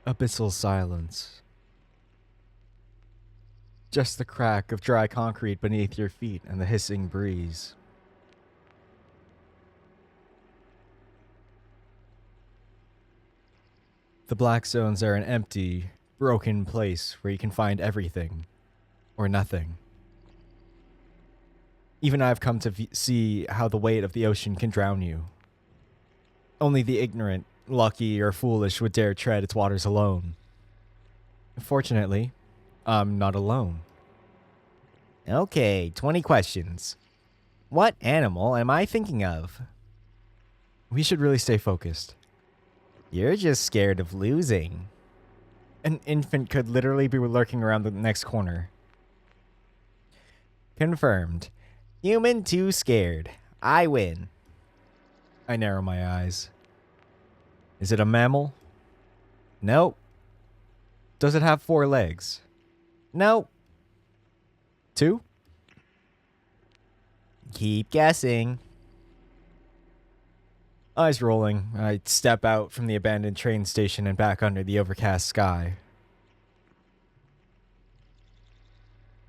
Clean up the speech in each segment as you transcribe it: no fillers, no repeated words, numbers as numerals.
Abyssal silence. Just the crack of dry concrete beneath your feet and the hissing breeze. The black zones are an empty, broken place where you can find everything or nothing. Even I've come to see how the weight of the ocean can drown you. Only the ignorant, lucky, or foolish would dare tread its waters alone. Fortunately, I'm not alone. Okay, 20 questions. What animal am I thinking of? We should really stay focused. You're just scared of losing. An infant could literally be lurking around the next corner. Confirmed. Human too scared. I win. I narrow my eyes. Is it a mammal? Nope. Does it have 4 legs? Nope. 2? Keep guessing. Eyes rolling, I step out from the abandoned train station and back under the overcast sky.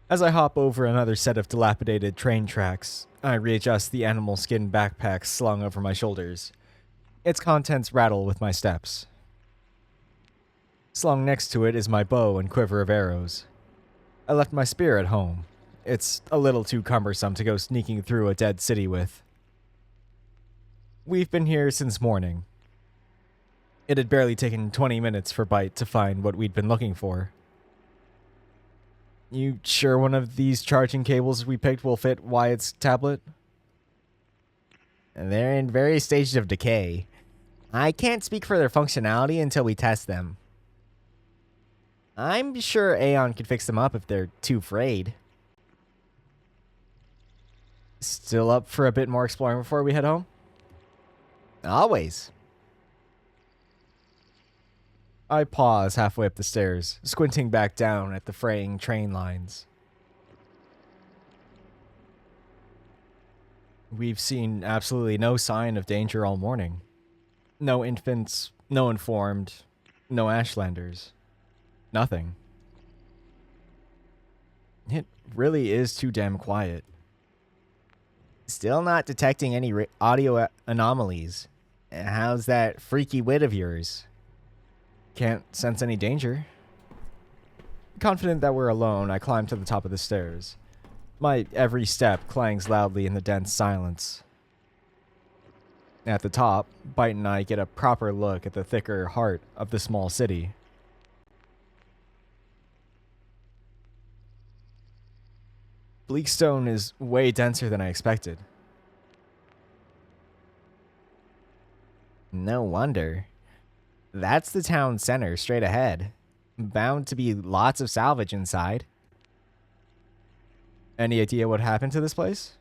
As I hop over another set of dilapidated train tracks, I readjust the animal skin backpack slung over my shoulders. Its contents rattle with my steps. Slung next to it is my bow and quiver of arrows. I left my spear at home. It's a little too cumbersome to go sneaking through a dead city with. We've been here since morning. It had barely taken 20 minutes for Bite to find what we'd been looking for. You sure one of these charging cables we picked will fit Wyatt's tablet? They're in various stages of decay. I can't speak for their functionality until we test them. I'm sure Aeon could fix them up if they're too frayed. Still up for a bit more exploring before we head home? Always. I pause halfway up the stairs, squinting back down at the fraying train lines. We've seen absolutely no sign of danger all morning. No infants, no informed, no Ashlanders. Nothing. It really is too damn quiet. Still not detecting any audio anomalies. How's that freaky wit of yours? Can't sense any danger. Confident that we're alone, I climb to the top of the stairs. My every step clangs loudly in the dense silence. At the top, Bite and I get a proper look at the thicker heart of the small city. Bleakstone is way denser than I expected. No wonder. That's the town center straight ahead. Bound to be lots of salvage inside. Any idea what happened to this place?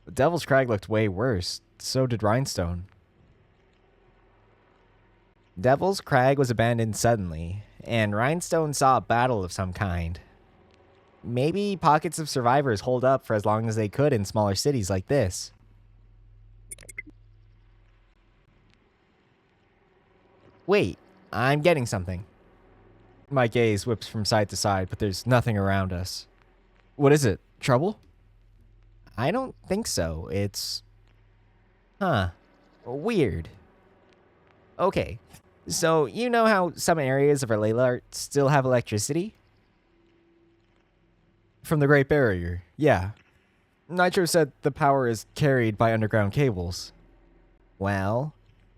The Devil's Crag looked way worse. So did Rhinestone. Devil's Crag was abandoned suddenly, and Rhinestone saw a battle of some kind. Maybe pockets of survivors hold up for as long as they could in smaller cities like this. Wait, I'm getting something. My gaze whips from side to side, but there's nothing around us. What is it? Trouble? I don't think so. It's... weird. Okay, so you know how some areas of Layla still have electricity? From the Great Barrier, yeah. Nitro said the power is carried by underground cables. Well,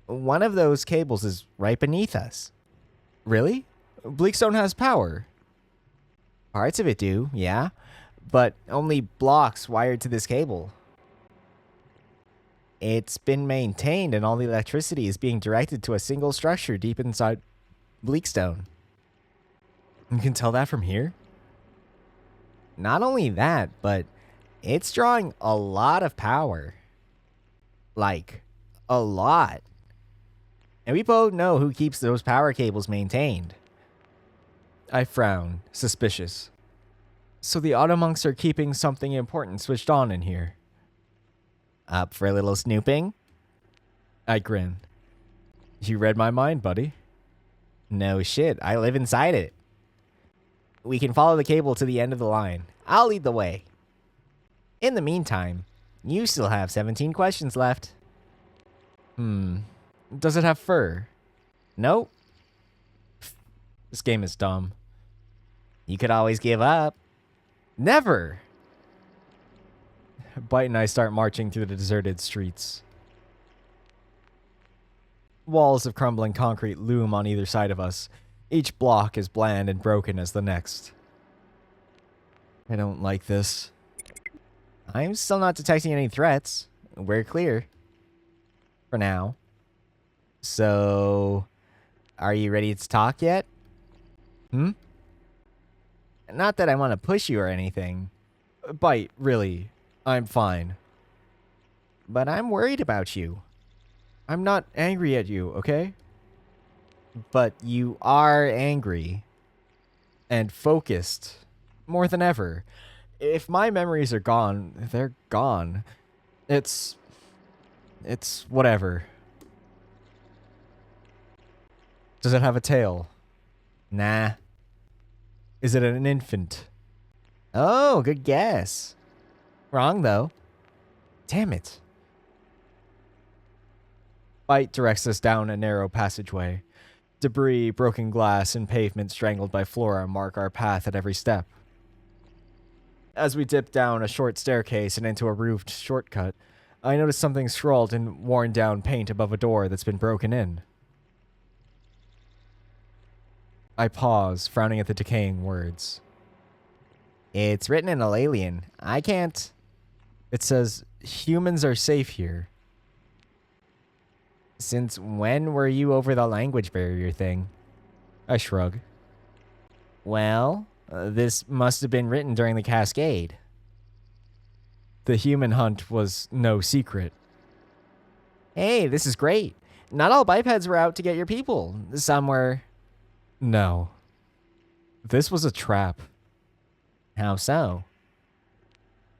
one of those cables is right beneath us. Really? Bleakstone has power. Parts of it do, yeah, but only blocks wired to this cable. It's been maintained and all the electricity is being directed to a single structure deep inside Bleakstone. You can tell that from here? Not only that, but it's drawing a lot of power. Like, a lot. And we both know who keeps those power cables maintained. I frown, suspicious. So the Automonks are keeping something important switched on in here. Up for a little snooping? I grin. You read my mind, buddy. No shit, I live inside it. We can follow the cable to the end of the line. I'll lead the way. In the meantime, you still have 17 questions left. Does it have fur? Nope. This game is dumb. You could always give up. Never! Bite and I start marching through the deserted streets. Walls of crumbling concrete loom on either side of us. Each block as bland and broken as the next. I don't like this. I'm still not detecting any threats. We're clear. For now. So, are you ready to talk yet? Not that I want to push you or anything, Bite, really. I'm fine. but I'm worried about you. I'm not angry at you, okay? But you are angry. And focused. More than ever. If my memories are gone, they're gone. It's whatever. Does it have a tail? Nah. Is it an infant? Oh, good guess. Wrong, though. Damn it. Bite directs us down a narrow passageway. Debris, broken glass, and pavement strangled by flora mark our path at every step. As we dip down a short staircase and into a roofed shortcut, I notice something scrawled in worn down paint above a door that's been broken in. I pause, frowning at the decaying words. It's written in Alalian. I can't. It says, humans are safe here. Since when were you over the language barrier thing? I shrug. Well, this must have been written during the Cascade. The human hunt was no secret. Hey, this is great. Not all bipeds were out to get your people. Some were. No. This was a trap. How so?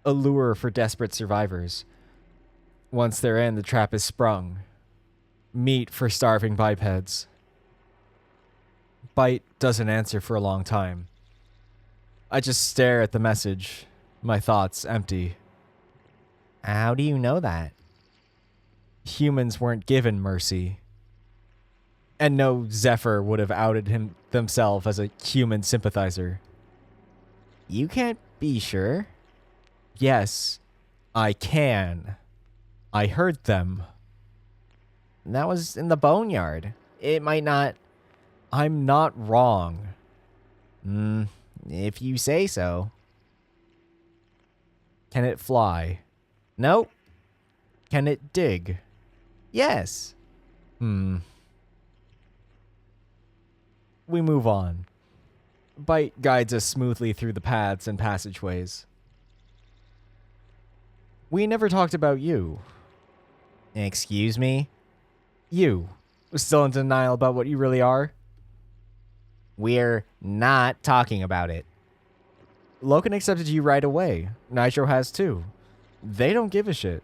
A lure for desperate survivors. Once they're in, the trap is sprung. Meat for starving bipeds. Bite doesn't answer for a long time. I just stare at the message, my thoughts empty. How do you know that? Humans weren't given mercy. And no Zephyr would have outed themselves as a human sympathizer. You can't be sure. Yes, I can. I heard them. That was in the boneyard. It might not. I'm not wrong. If you say so. Can it fly? Nope. Can it dig? Yes. We move on. Bite guides us smoothly through the paths and passageways. We never talked about you. Excuse me? You. Still in denial about what you really are? We're not talking about it. Loken accepted you right away. Nitro has too. They don't give a shit.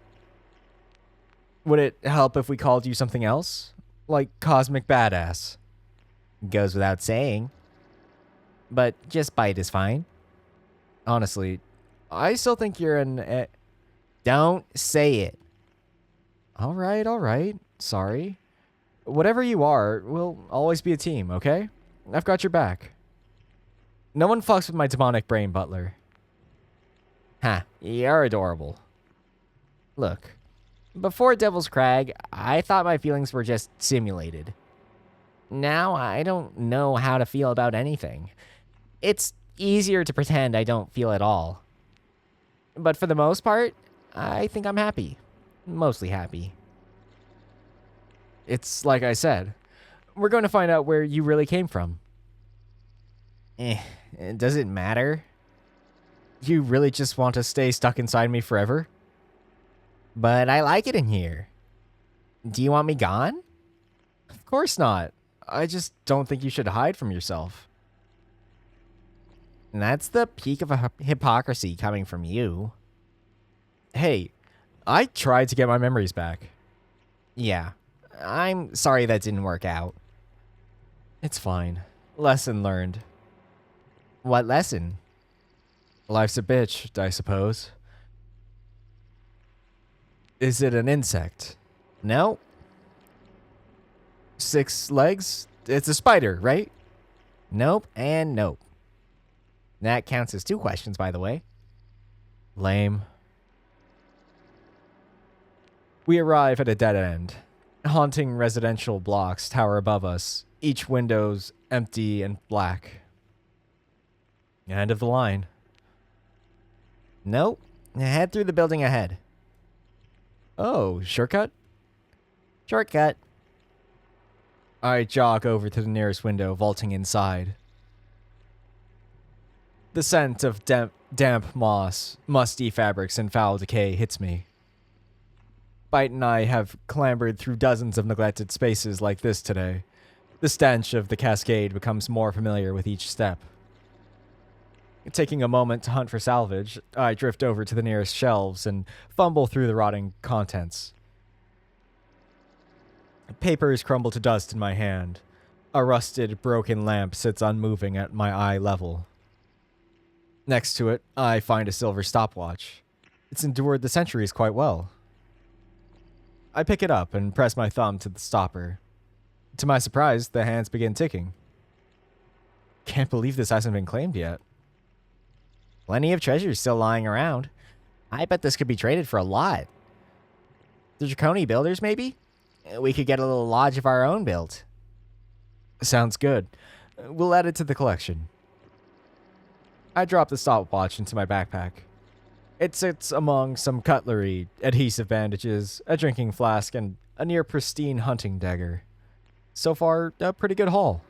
Would it help if we called you something else? Like Cosmic Badass? Goes without saying. But just Bite is fine. Honestly, I still think you're an... Don't say it. All right. Sorry. Whatever you are, we'll always be a team, okay? I've got your back. No one fucks with my demonic brain, Butler. Ha, you're adorable. Look, before Devil's Crag, I thought my feelings were just simulated. Now I don't know how to feel about anything. It's easier to pretend I don't feel at all. But for the most part, I think I'm happy. Mostly happy. It's like I said. We're going to find out where you really came from. Does it matter? You really just want to stay stuck inside me forever? But I like it in here. Do you want me gone? Of course not. I just don't think you should hide from yourself. That's the peak of hypocrisy coming from you. Hey, I tried to get my memories back. Yeah, I'm sorry that didn't work out. It's fine. Lesson learned. What lesson? Life's a bitch, I suppose. Is it an insect? No. 6 legs? It's a spider, right? Nope and nope. That counts as 2 questions, by the way. Lame. We arrive at a dead end. Haunting residential blocks tower above us, each window's empty and black. End of the line. Nope. Head through the building ahead. Oh, shortcut? Shortcut. I jog over to the nearest window, vaulting inside. The scent of damp moss, musty fabrics, and foul decay hits me. Bite and I have clambered through dozens of neglected spaces like this today. The stench of the cascade becomes more familiar with each step. Taking a moment to hunt for salvage, I drift over to the nearest shelves and fumble through the rotting contents. Papers crumble to dust in my hand. A rusted, broken lamp sits unmoving at my eye level. Next to it, I find a silver stopwatch. It's endured the centuries quite well. I pick it up and press my thumb to the stopper. To my surprise, the hands begin ticking. Can't believe this hasn't been claimed yet. Plenty of treasures still lying around. I bet this could be traded for a lot. The Draconi builders, maybe? We could get a little lodge of our own built. Sounds good. We'll add it to the collection. I drop the stopwatch into my backpack. It sits among some cutlery, adhesive bandages, a drinking flask, and a near pristine hunting dagger. So far, a pretty good haul.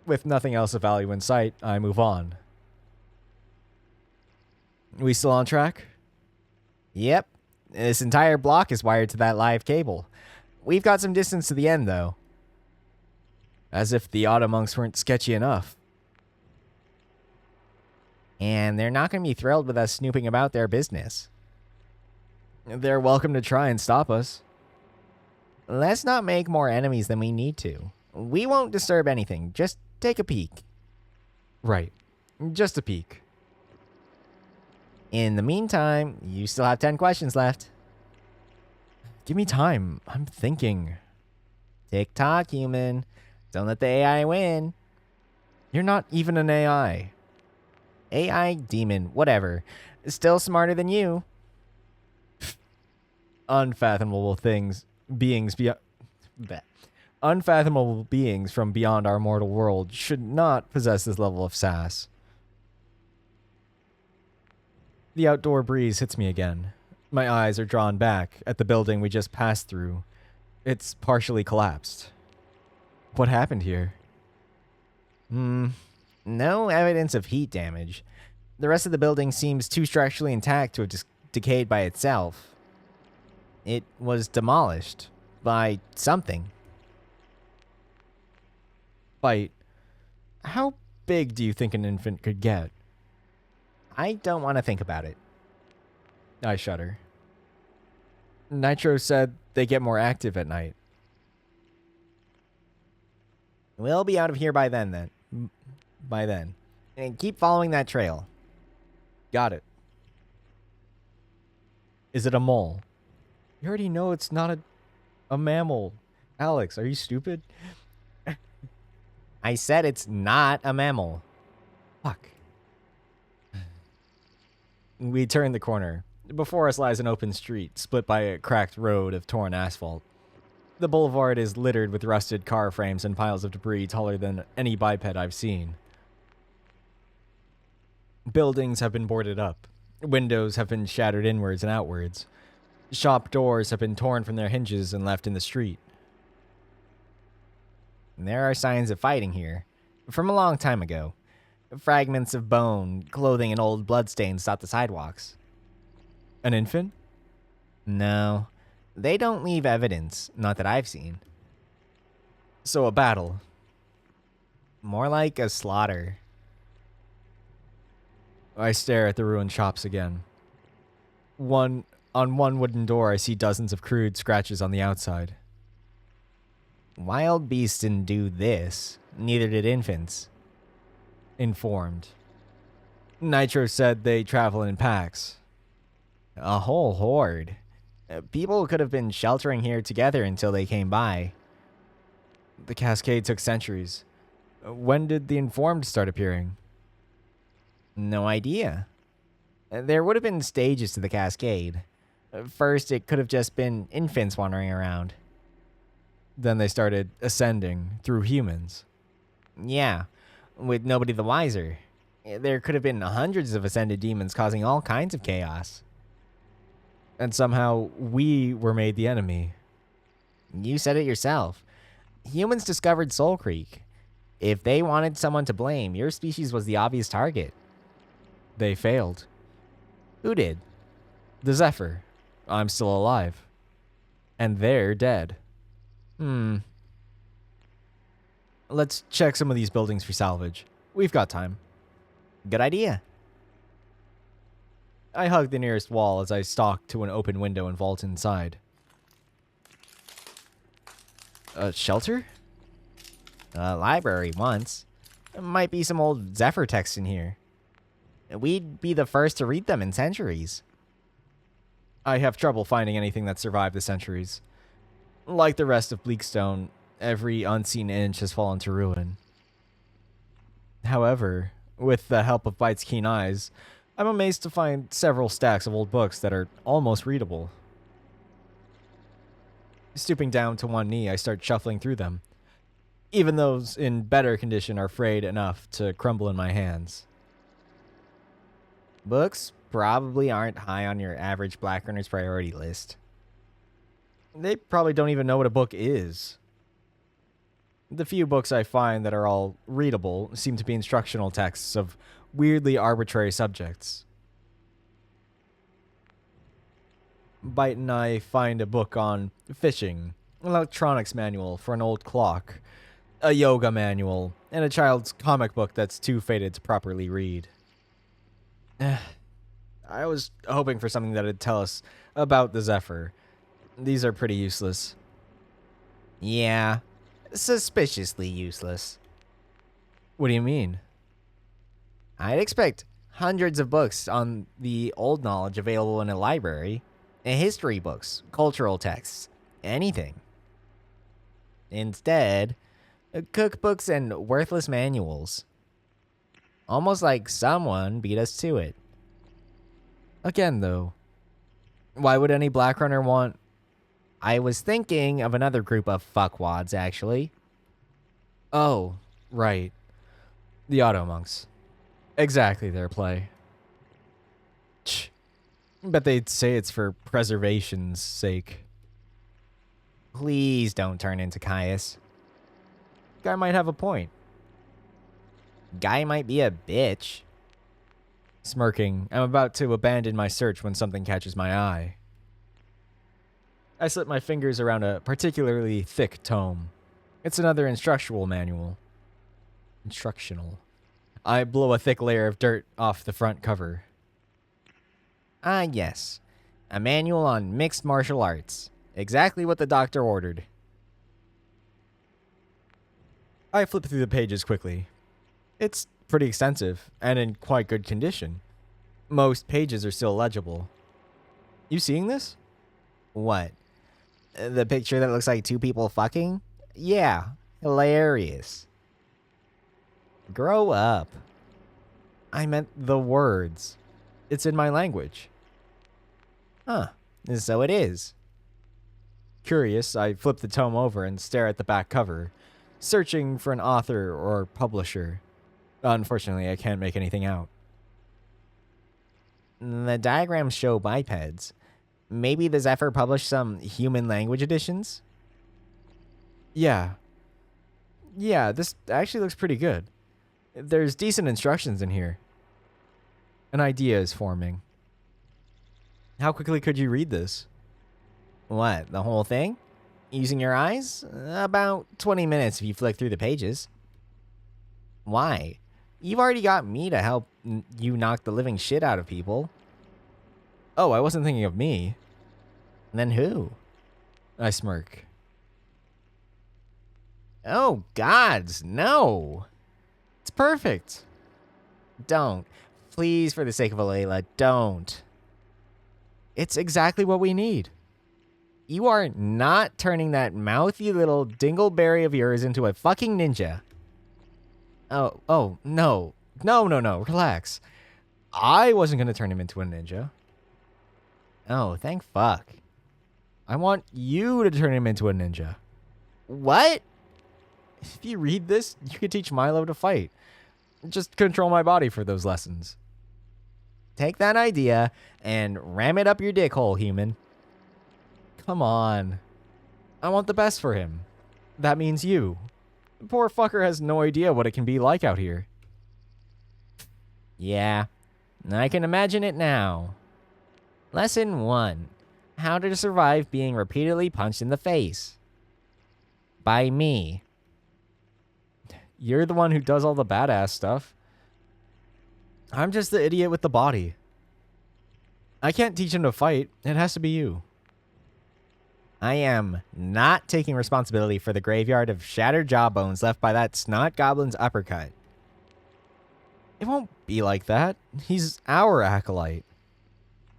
With nothing else of value in sight, I move on. We still on track? Yep. This entire block is wired to that live cable. We've got some distance to the end, though. As if the auto monks weren't sketchy enough. And they're not going to be thrilled with us snooping about their business. They're welcome to try and stop us. Let's not make more enemies than we need to. We won't disturb anything. Just take a peek. Right. Just a peek. In the meantime, you still have 10 questions left. Give me time. I'm thinking. Tick-tock, human. Don't let the AI win. You're not even an AI. AI, demon, whatever. Still smarter than you. Unfathomable Unfathomable beings from beyond our mortal world should not possess this level of sass. The outdoor breeze hits me again. My eyes are drawn back at the building we just passed through. It's partially collapsed. What happened here? No evidence of heat damage. The rest of the building seems too structurally intact to have decayed by itself. It was demolished by something. Bite. How big do you think an infant could get? I don't want to think about it. I shudder. Nitro said they get more active at night. We'll be out of here by then. And keep following that trail. Got it. Is it a mole? You already know it's not a mammal. Alex, are you stupid? I said it's not a mammal. Fuck. We turn the corner. Before us lies an open street, split by a cracked road of torn asphalt. The boulevard is littered with rusted car frames and piles of debris taller than any biped I've seen. Buildings have been boarded up. Windows have been shattered inwards and outwards. Shop doors have been torn from their hinges and left in the street. There are signs of fighting here. From a long time ago. Fragments of bone, clothing, and old bloodstains dot the sidewalks. An infant? No. They don't leave evidence, not that I've seen. So a battle. More like a slaughter. I stare at the ruined shops again. On one wooden door, I see dozens of crude scratches on the outside. Wild beasts didn't do this. Neither did infants. Informed. Nitro said they travel in packs. A whole horde. People could have been sheltering here together until they came by. The cascade took centuries. When did the informed start appearing? No idea. There would have been stages to the cascade. First, it could have just been infants wandering around. Then they started ascending through humans. Yeah, with nobody the wiser. There could have been hundreds of ascended demons causing all kinds of chaos. And somehow we were made the enemy. You said it yourself. Humans discovered Soulcreek. If they wanted someone to blame, your species was the obvious target. They failed. Who did? The Zephyr. I'm still alive. And they're dead. Let's check some of these buildings for salvage. We've got time. Good idea. I hugged the nearest wall as I stalked to an open window and vault inside. A shelter? A library once. Might be some old Zephyr texts in here. We'd be the first to read them in centuries. I have trouble finding anything that survived the centuries. Like the rest of Bleakstone, every unseen inch has fallen to ruin. However, with the help of Bite's keen eyes, I'm amazed to find several stacks of old books that are almost readable. Stooping down to one knee, I start shuffling through them. Even those in better condition are frayed enough to crumble in my hands. Books probably aren't high on your average Black Runner's priority list. They probably don't even know what a book is. The few books I find that are all readable seem to be instructional texts of weirdly arbitrary subjects. Bite and I find a book on fishing, an electronics manual for an old clock, a yoga manual, and a child's comic book that's too faded to properly read. I was hoping for something that'd tell us about the Zephyr. These are pretty useless. Yeah, suspiciously useless. What do you mean? I'd expect hundreds of books on the old knowledge available in a library. History books, cultural texts, anything. Instead, cookbooks and worthless manuals. Almost like someone beat us to it. Again, though, why would any Black Runner want... I was thinking of another group of fuckwads, actually. Oh, right. The Auto Monks. Exactly their play. Tch. Bet they'd say it's for preservation's sake. Please don't turn into Caius. Guy might have a point. Guy might be a bitch. Smirking, I'm about to abandon my search when something catches my eye. I slip my fingers around a particularly thick tome. It's another instructional manual. Instructional. I blow a thick layer of dirt off the front cover. Ah, yes. A manual on mixed martial arts. Exactly what the doctor ordered. I flip through the pages quickly. It's pretty extensive, and in quite good condition. Most pages are still legible. You seeing this? What? The picture that looks like two people fucking? Yeah, hilarious. Grow up. I meant the words. It's in my language. Huh, so it is. Curious, I flip the tome over and stare at the back cover, searching for an author or publisher. Unfortunately, I can't make anything out. The diagrams show bipeds. Maybe the Zephyr published some human language editions? Yeah, this actually looks pretty good. There's decent instructions in here. An idea is forming. How quickly could you read this? What, the whole thing? Using your eyes? About 20 minutes if you flick through the pages. Why? You've already got me to help you knock the living shit out of people. Oh, I wasn't thinking of me. Then who? I smirk. Oh, gods, no. It's perfect. Don't. Please, for the sake of Alayla, don't. It's exactly what we need. You are not turning that mouthy little dingleberry of yours into a fucking ninja. Oh, no. No, relax. I wasn't going to turn him into a ninja. Oh, thank fuck. I want you to turn him into a ninja. What? If you read this, you could teach Milo to fight. Just control my body for those lessons. Take that idea and ram it up your dick hole, human. Come on. I want the best for him. That means you. The poor fucker has no idea what it can be like out here. Yeah, I can imagine it now. Lesson 1. How to survive being repeatedly punched in the face. By me. You're the one who does all the badass stuff. I'm just the idiot with the body. I can't teach him to fight. It has to be you. I am not taking responsibility for the graveyard of shattered jawbones left by that snot goblin's uppercut. It won't be like that. He's our acolyte.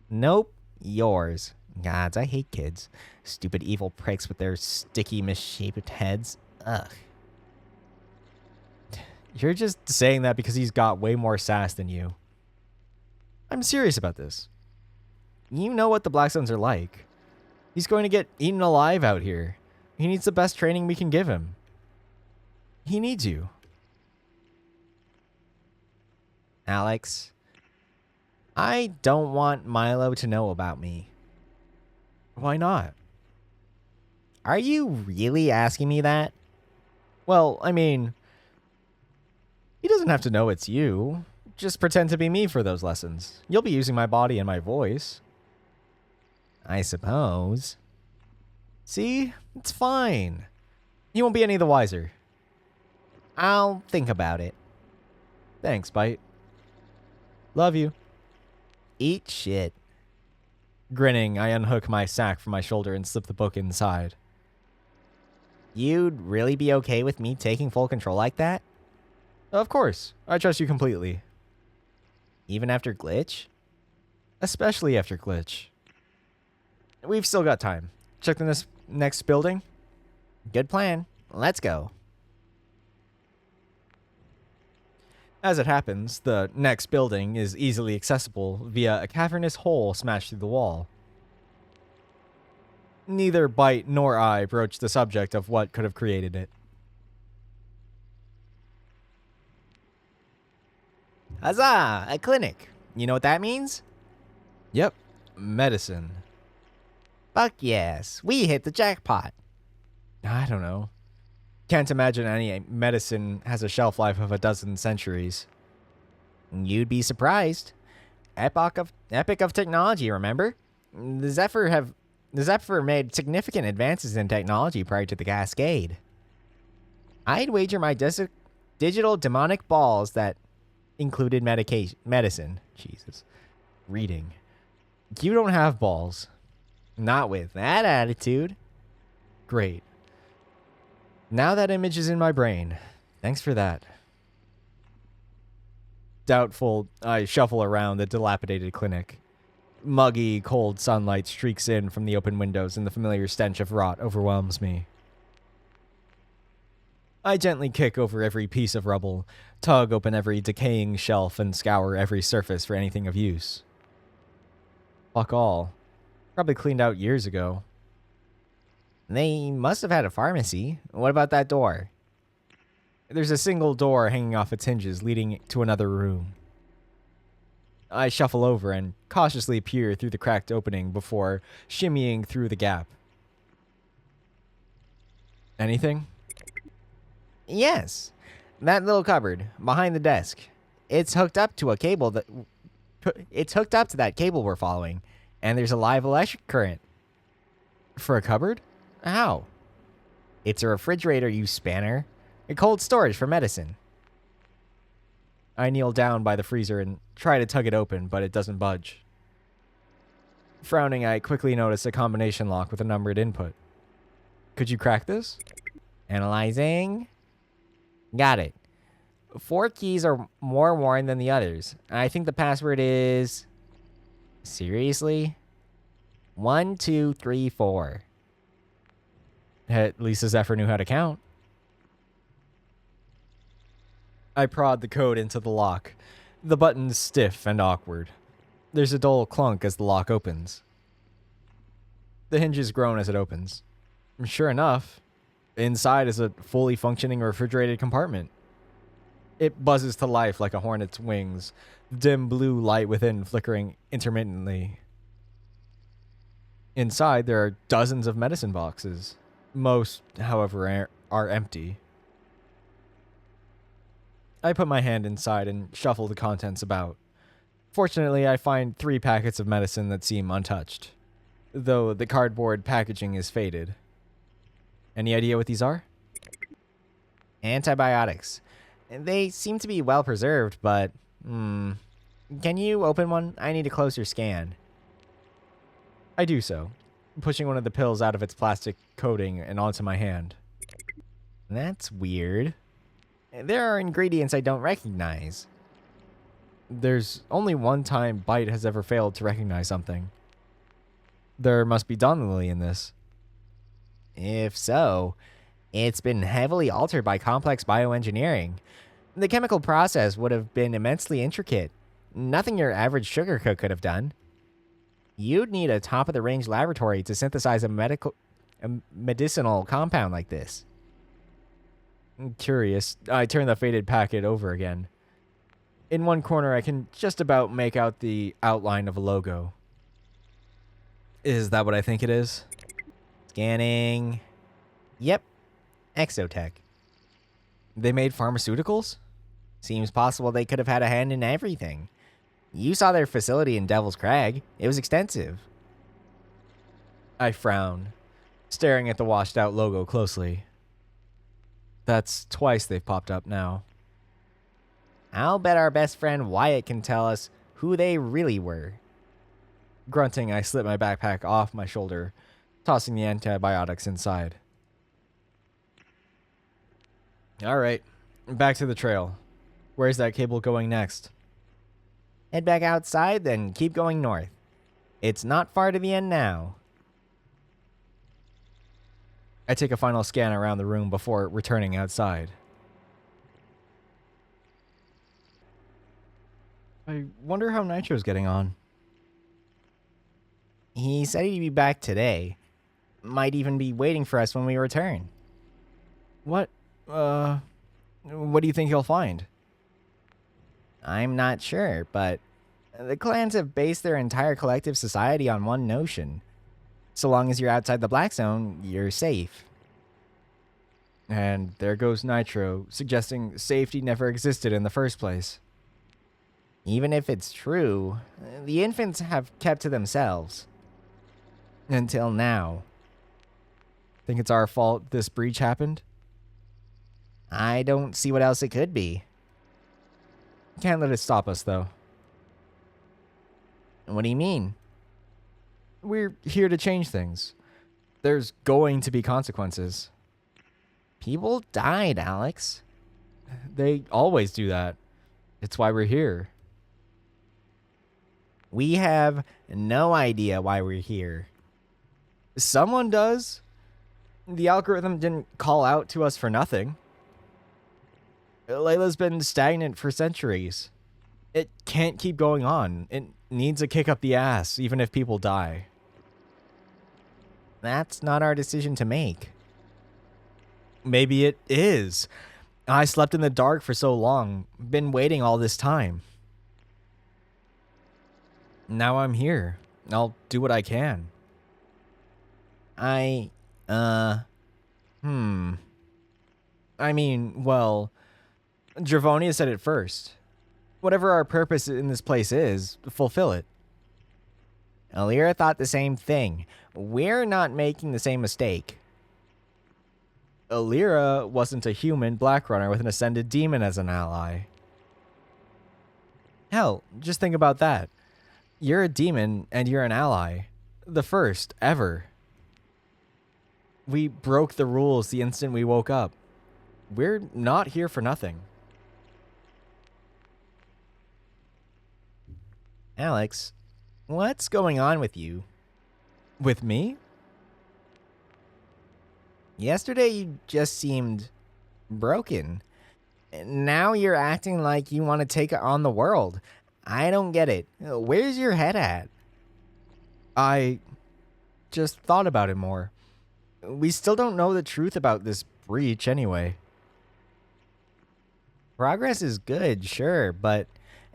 Nope, yours. Gods, I hate kids. Stupid evil pricks with their sticky, misshaped heads. Ugh. You're just saying that because he's got way more sass than you. I'm serious about this. You know what the Blackstones are like. He's going to get eaten alive out here. He needs the best training we can give him. He needs you. Alex, I don't want Milo to know about me. Why not? Are you really asking me that? Well, I mean, he doesn't have to know it's you. Just pretend to be me for those lessons. You'll be using my body and my voice. I suppose. See? It's fine. He won't be any the wiser. I'll think about it. Thanks, Bite. Love you. Eat shit. Grinning, I unhook my sack from my shoulder and slip the book inside. You'd really be okay with me taking full control like that? Of course. I trust you completely. Even after Glitch? Especially after Glitch. We've still got time. Check the next building. Good plan. Let's go. As it happens, the next building is easily accessible via a cavernous hole smashed through the wall. Neither Bite nor I broached the subject of what could have created it. Huzzah! A clinic. You know what that means? Yep. Medicine. Fuck yes. We hit the jackpot. I don't know. Can't imagine any medicine has a shelf life of 12 centuries. You'd be surprised. Epic of technology, remember? The Zephyr made significant advances in technology prior to the Cascade. I'd wager my digital demonic balls that included medicine. Jesus. Reading. You don't have balls. Not with that attitude. Great. Now that image is in my brain. Thanks for that. Doubtful, I shuffle around the dilapidated clinic. Muggy, cold sunlight streaks in from the open windows and the familiar stench of rot overwhelms me. I gently kick over every piece of rubble, tug open every decaying shelf, and scour every surface for anything of use. Fuck all. Probably cleaned out years ago. They must have had a pharmacy. What about that door? There's a single door hanging off its hinges leading to another room. I shuffle over and cautiously peer through the cracked opening before shimmying through the gap. Anything? Yes. That little cupboard behind the desk. It's hooked up to a cable that... It's hooked up to that cable we're following, and there's a live electric current. For a cupboard? How? It's a refrigerator, you spanner. A cold storage for medicine. I kneel down by the freezer and try to tug it open, but it doesn't budge. Frowning, I quickly notice a combination lock with a numbered input. Could you crack this? Analyzing. Got it. 4 keys are more worn than the others. I think the password is... Seriously? 1, 2, 3, 4. At least Zephyr knew how to count. I prod the code into the lock. The button's stiff and awkward. There's a dull clunk as the lock opens. The hinges groan as it opens. Sure enough, inside is a fully functioning refrigerated compartment. It buzzes to life like a hornet's wings, dim blue light within flickering intermittently. Inside, there are dozens of medicine boxes. Most, however, are empty. I put my hand inside and shuffle the contents about. Fortunately, I find 3 packets of medicine that seem untouched, though the cardboard packaging is faded. Any idea what these are? Antibiotics. They seem to be well preserved, but... Can you open one? I need a closer scan. I do so, pushing one of the pills out of its plastic coating and onto my hand. That's weird. There are ingredients I don't recognize. There's only one time Bite has ever failed to recognize something. There must be Donnelly in this. If so, it's been heavily altered by complex bioengineering. The chemical process would have been immensely intricate. Nothing your average sugar cook could have done. You'd need a top-of-the-range laboratory to synthesize a medicinal compound like this. Curious, I turn the faded packet over again. In one corner, I can just about make out the outline of a logo. Is that what I think it is? Scanning. Yep. Exotech. They made pharmaceuticals? Seems possible they could have had a hand in everything. You saw their facility in Devil's Crag. It was extensive. I frown, staring at the washed-out logo closely. That's twice they've popped up now. I'll bet our best friend Wyatt can tell us who they really were. Grunting, I slip my backpack off my shoulder, tossing the antibiotics inside. All right, back to the trail. Where's that cable going next? Head back outside, then keep going north. It's not far to the end now. I take a final scan around the room before returning outside. I wonder how Nitro's getting on. He said he'd be back today. Might even be waiting for us when we return. What do you think he'll find? I'm not sure, but the clans have based their entire collective society on one notion. So long as you're outside the Black Zone, you're safe. And there goes Nitro, suggesting safety never existed in the first place. Even if it's true, the infants have kept to themselves. Until now. Think it's our fault this breach happened? I don't see what else it could be. Can't let it stop us, though. What do you mean? We're here to change things. There's going to be consequences. People died, Alex. They always do that. It's why we're here. We have no idea why we're here. Someone does. The algorithm didn't call out to us for nothing. Layla's been stagnant for centuries. It can't keep going on. It needs a kick up the ass, even if people die. That's not our decision to make. Maybe it is. I slept in the dark for so long, been waiting all this time. Now I'm here. I'll do what I can. I mean, well, Dravonia said it first. Whatever our purpose in this place is, fulfill it. Alira thought the same thing. We're not making the same mistake. Alira wasn't a human Black Runner with an ascended demon as an ally. Hell, just think about that. You're a demon and you're an ally. The first ever. We broke the rules the instant we woke up. We're not here for nothing. Alex, what's going on with you? With me? Yesterday you just seemed broken. Now you're acting like you want to take on the world. I don't get it. Where's your head at? I just thought about it more. We still don't know the truth about this breach anyway. Progress is good, sure, but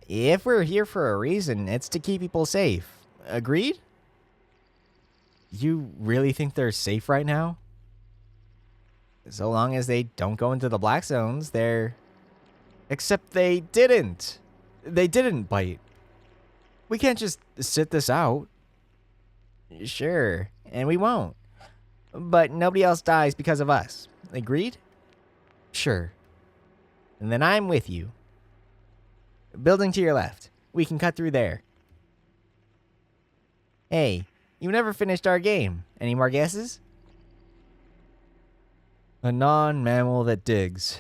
if we're here for a reason, it's to keep people safe. Agreed? You really think they're safe right now? So long as they don't go into the black zones, they're... Except they didn't. They didn't bite. We can't just sit this out. Sure, and we won't. But nobody else dies because of us. Agreed? Sure. And then I'm with you. Building to your left. We can cut through there. Hey, you never finished our game. Any more guesses? A non-mammal that digs.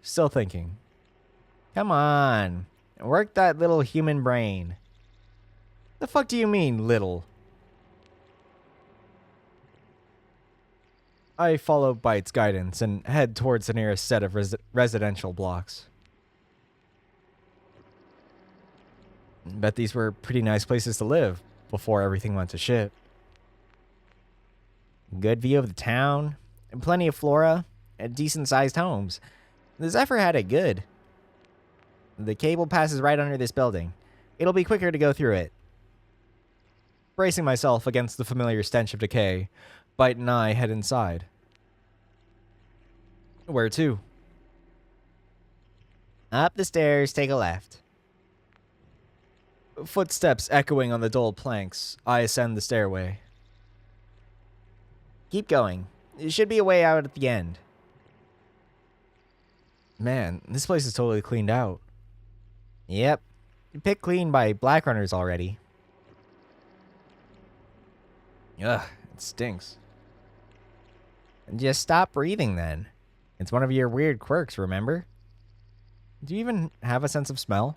Still thinking. Come on. Work that little human brain. The fuck do you mean, little? I follow Bite's guidance and head towards the nearest set of residential blocks. Bet these were pretty nice places to live before everything went to shit. Good view of the town, and plenty of flora, and decent-sized homes. The Zephyr had it good. The cable passes right under this building. It'll be quicker to go through it. Bracing myself against the familiar stench of decay, Bite and I head inside. Where to? Up the stairs, take a left. Footsteps echoing on the dull planks, I ascend the stairway. Keep going. There should be a way out at the end. Man, this place is totally cleaned out. Yep. Picked clean by black runners already. Ugh, it stinks. Just stop breathing then. It's one of your weird quirks, remember? Do you even have a sense of smell?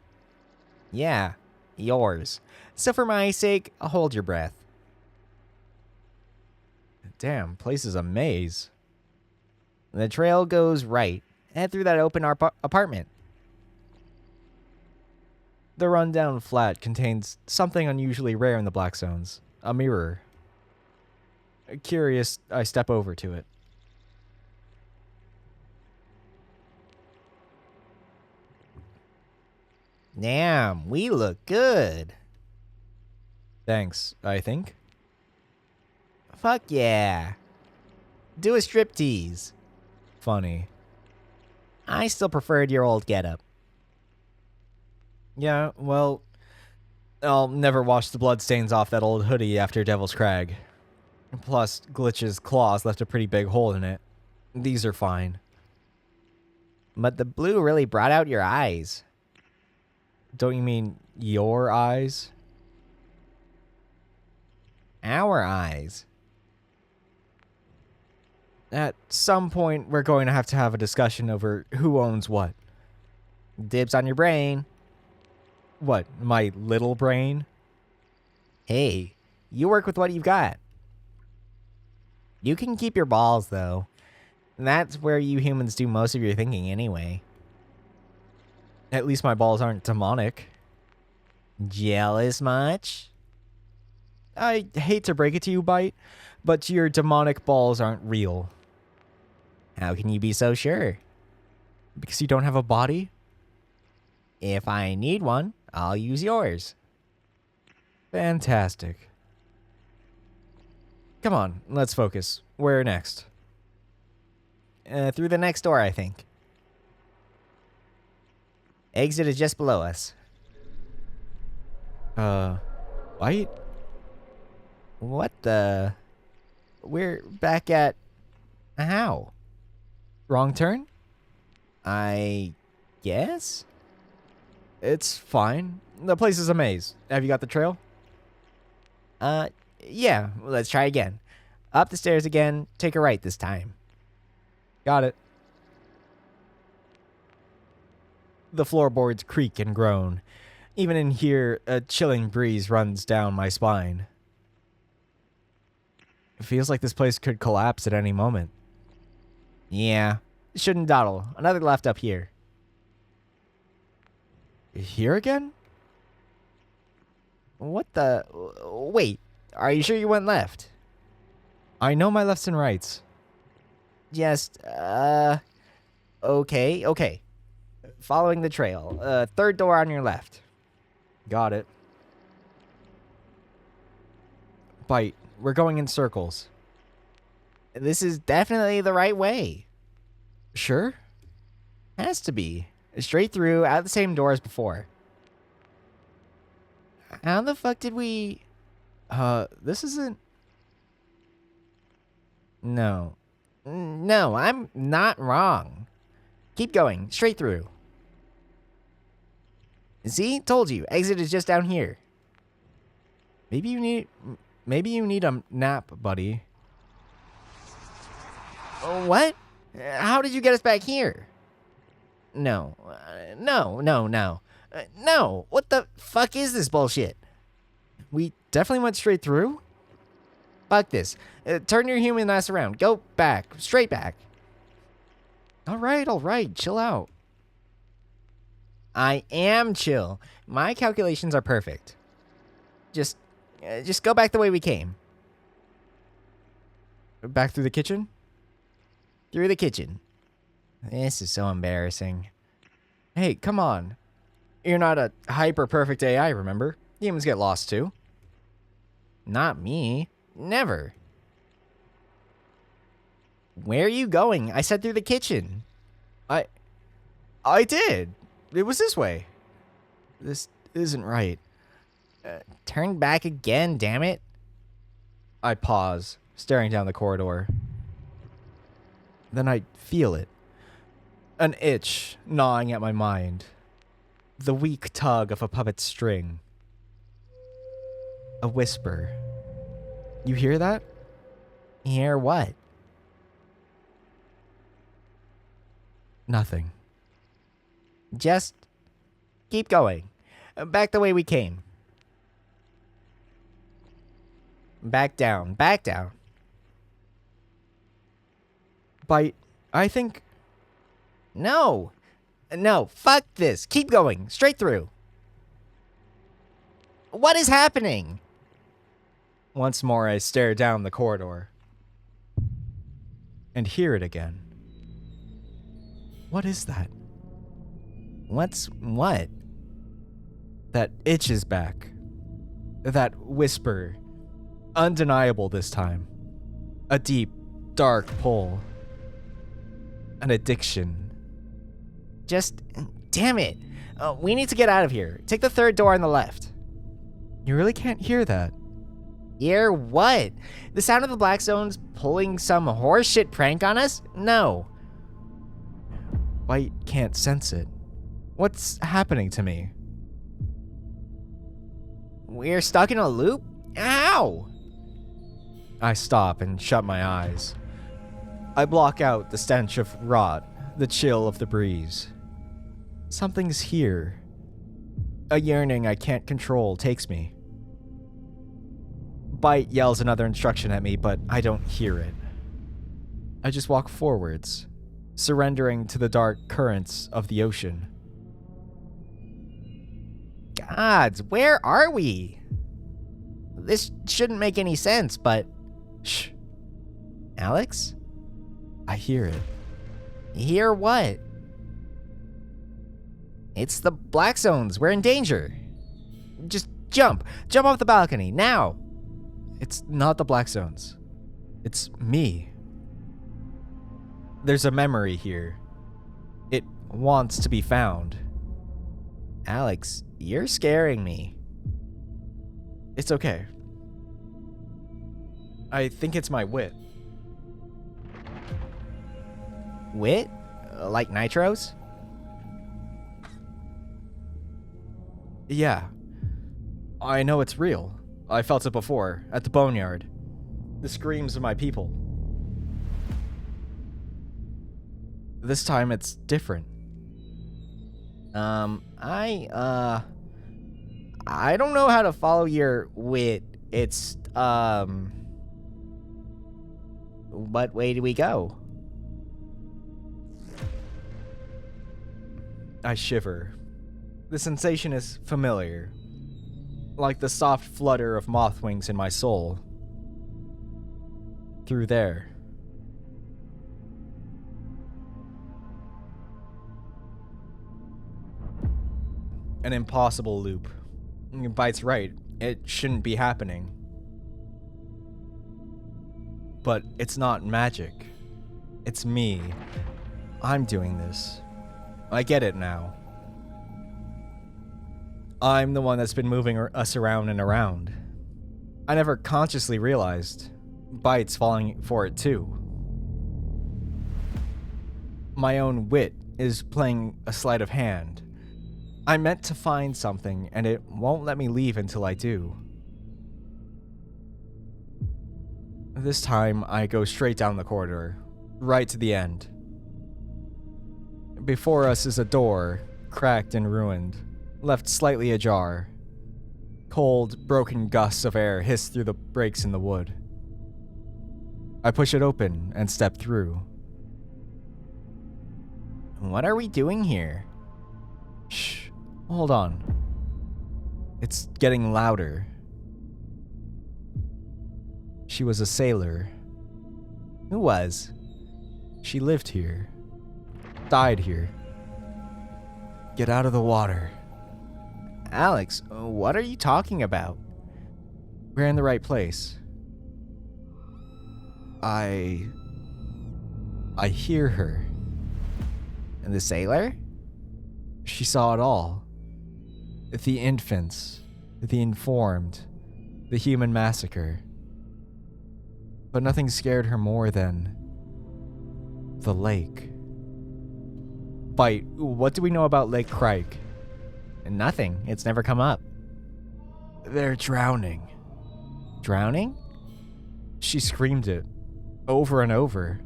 Yeah, yours. So for my sake, hold your breath. Damn, place is a maze. The trail goes right. Head through that open apartment. The rundown flat contains something unusually rare in the black zones. A mirror. Curious, I step over to it. Damn, we look good. Thanks, I think. Fuck yeah. Do a striptease. Funny. I still preferred your old getup. Yeah, well, I'll never wash the bloodstains off that old hoodie after Devil's Crag. Plus, Glitch's claws left a pretty big hole in it. These are fine. But the blue really brought out your eyes. Don't you mean your eyes? Our eyes. At some point, we're going to have a discussion over who owns what. Dibs on your brain. What, my little brain? Hey, you work with what you've got. You can keep your balls, though. That's where you humans do most of your thinking anyway. At least my balls aren't demonic. Jealous much? I hate to break it to you, Bite, but your demonic balls aren't real. How can you be so sure? Because you don't have a body? If I need one, I'll use yours. Fantastic. Come on, let's focus. Where next? Through the next door, I think. Exit is just below us. Bite? What the? We're back at... How? Wrong turn? I guess? It's fine. The place is a maze. Have you got the trail? Yeah, let's try again. Up the stairs again. Take a right this time. Got it. The floorboards creak and groan. Even in here, a chilling breeze runs down my spine. It feels like this place could collapse at any moment. Yeah. Shouldn't dawdle. Another left up here. Here again? What the... Wait. Are you sure you went left? I know my lefts and rights. Just, Okay. Following the trail. Third door on your left. Got it. Bite. We're going in circles. This is definitely the right way. Sure? Has to be. Straight through, out the same door as before. How the fuck did we... This isn't... No. No, I'm not wrong. Keep going. Straight through. See? Told you. Exit is just down here. Maybe you need a nap, buddy. What? How did you get us back here? No. No. What the fuck is this bullshit? We definitely went straight through? Fuck this. Turn your human ass around. Go back. Straight back. All right. Chill out. I am chill. My calculations are perfect. Just go back the way we came. Back through the kitchen? Through the kitchen. This is so embarrassing. Hey, come on. You're not a hyper-perfect AI, remember? Humans get lost too. Not me. Never. Where are you going? I said through the kitchen. I did. It was this way. This isn't right. Turn back again, damn it. I pause, staring down the corridor. Then I feel it. An itch gnawing at my mind. The weak tug of a puppet string. A whisper. You hear that? Hear what? Nothing. Just keep going. Back the way we came. Back down. Bite, I think... No, fuck this. Keep going. Straight through. What is happening? Once more I stare down the corridor. And hear it again. What is that? What's what? That itch is back. That whisper. Undeniable this time. A deep, dark pull. An addiction. Just, damn it. We need to get out of here. Take the third door on the left. You really can't hear that. Hear what? The sound of the Black Zones pulling some horseshit prank on us? No. Bite can't sense it. What's happening to me? We're stuck in a loop? Ow! I stop and shut my eyes. I block out the stench of rot, the chill of the breeze. Something's here. A yearning I can't control takes me. Bite yells another instruction at me, but I don't hear it. I just walk forwards, surrendering to the dark currents of the ocean. Gods, where are we? This shouldn't make any sense, but... Shh. Alex? I hear it. Hear what? It's the Black Zones. We're in danger. Just jump. Jump off the balcony, now. It's not the Black Zones. It's me. There's a memory here. It wants to be found. Alex, you're scaring me. It's okay. I think it's my wit. Wit? Like nitros? Yeah. I know it's real. I felt it before, at the boneyard. the screams of my people. This time it's different. I don't know how to follow your wit. It's, what way do we go? I shiver. The sensation is familiar, like the soft flutter of moth wings in my soul. Through there. An impossible loop. Bite's right. It shouldn't be happening. But it's not magic. It's me. I'm doing this. I get it now. I'm the one that's been moving us around and around. I never consciously realized. Bite's falling for it too. My own wit is playing a sleight of hand. I meant to find something, and it won't let me leave until I do. This time, I go straight down the corridor, right to the end. Before us is a door, cracked and ruined, left slightly ajar. Cold, broken gusts of air hiss through the breaks in the wood. I push it open and step through. What are we doing here? Shh, hold on. It's getting louder. She was a sailor. Who was? She lived here. Died here. Get out of the water. Alex, what are you talking about? We're in the right place. I hear her. And the sailor? She saw it all. The infants, the informed, the human massacre. But nothing scared her more than the lake. Bite, what do we know about Lake Crike? Nothing. It's never come up. They're drowning. Drowning? She screamed it over and over.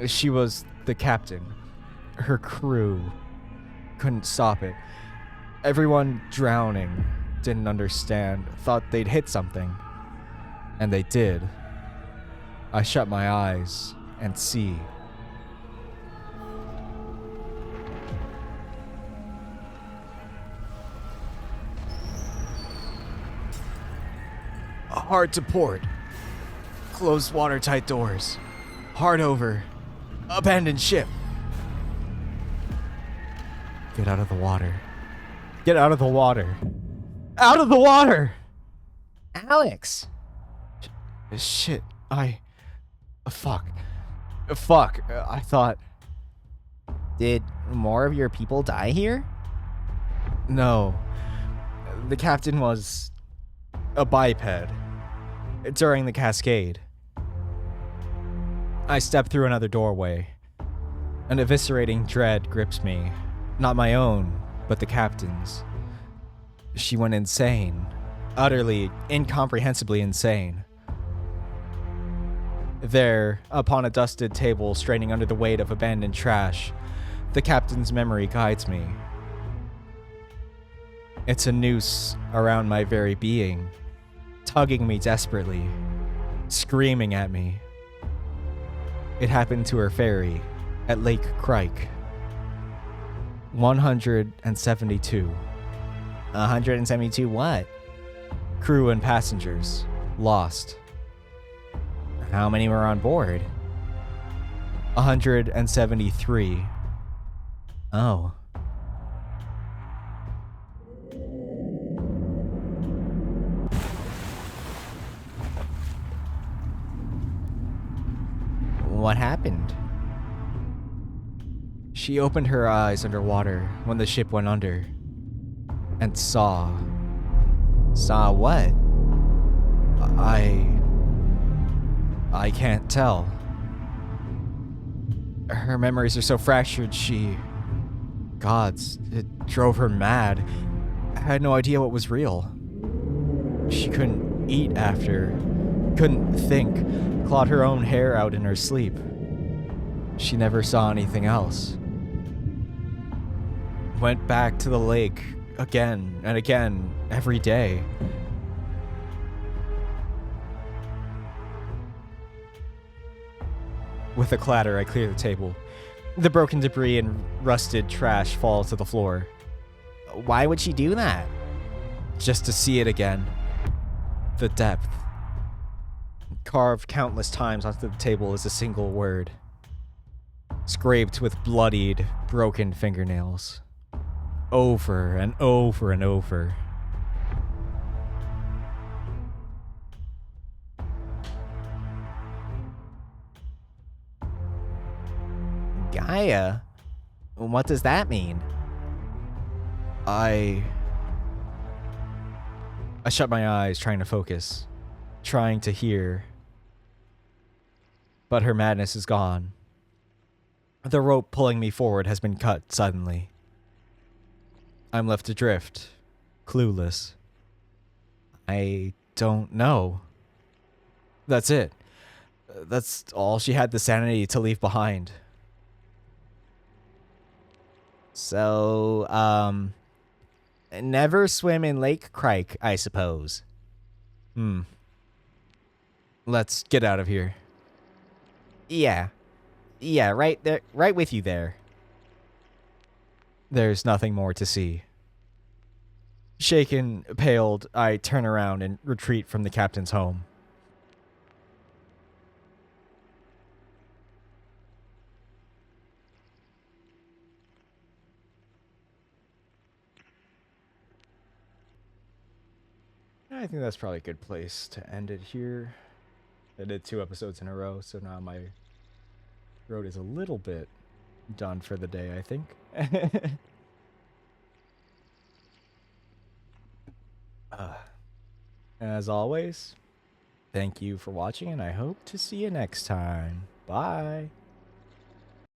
She was the captain. Her crew couldn't stop it. Everyone drowning didn't understand, thought they'd hit something. And they did. I shut my eyes and see. Hard to port. Closed watertight doors. Hard over. Abandoned ship. Get out of the water. Get out of the water. Out of the water! Alex! Shit, Fuck. I thought... Did more of your people die here? No. The captain was a biped during the cascade. I step through another doorway. An eviscerating dread grips me. Not my own, but the captain's. She went insane. Utterly, incomprehensibly insane. There, upon a dusted table straining under the weight of abandoned trash, the captain's memory guides me. It's a noose around my very being, tugging me desperately, screaming at me. It happened to her ferry at Lake Crike. 172. 172 what? Crew and passengers lost. How many were on board? 173. Oh. What happened? She opened her eyes underwater when the ship went under. And saw. Saw what? I can't tell. Her memories are so fractured, Gods, it drove her mad. I had no idea what was real. She couldn't eat after, couldn't think, clawed her own hair out in her sleep. She never saw anything else. Went back to the lake again and again every day. With a clatter, I clear the table. The broken debris and rusted trash fall to the floor. Why would she do that? Just to see it again. The depth. Carved countless times onto the table is a single word. Scraped with bloodied, broken fingernails. Over and over and over. Gaia? What does that mean? I shut my eyes, trying to focus, trying to hear. But her madness is gone. The rope pulling me forward has been cut suddenly. I'm left adrift, clueless. I don't know. That's it. That's all she had the sanity to leave behind. So, never swim in Lake Crike, I suppose. Let's get out of here. Yeah, right there, right with you there. There's nothing more to see. Shaken, paled, I turn around and retreat from the captain's home. I think that's probably a good place to end it here. I did 2 episodes in a row, so now my throat is a little bit done for the day, I think. As always, thank you for watching, and I hope to see you next time. Bye.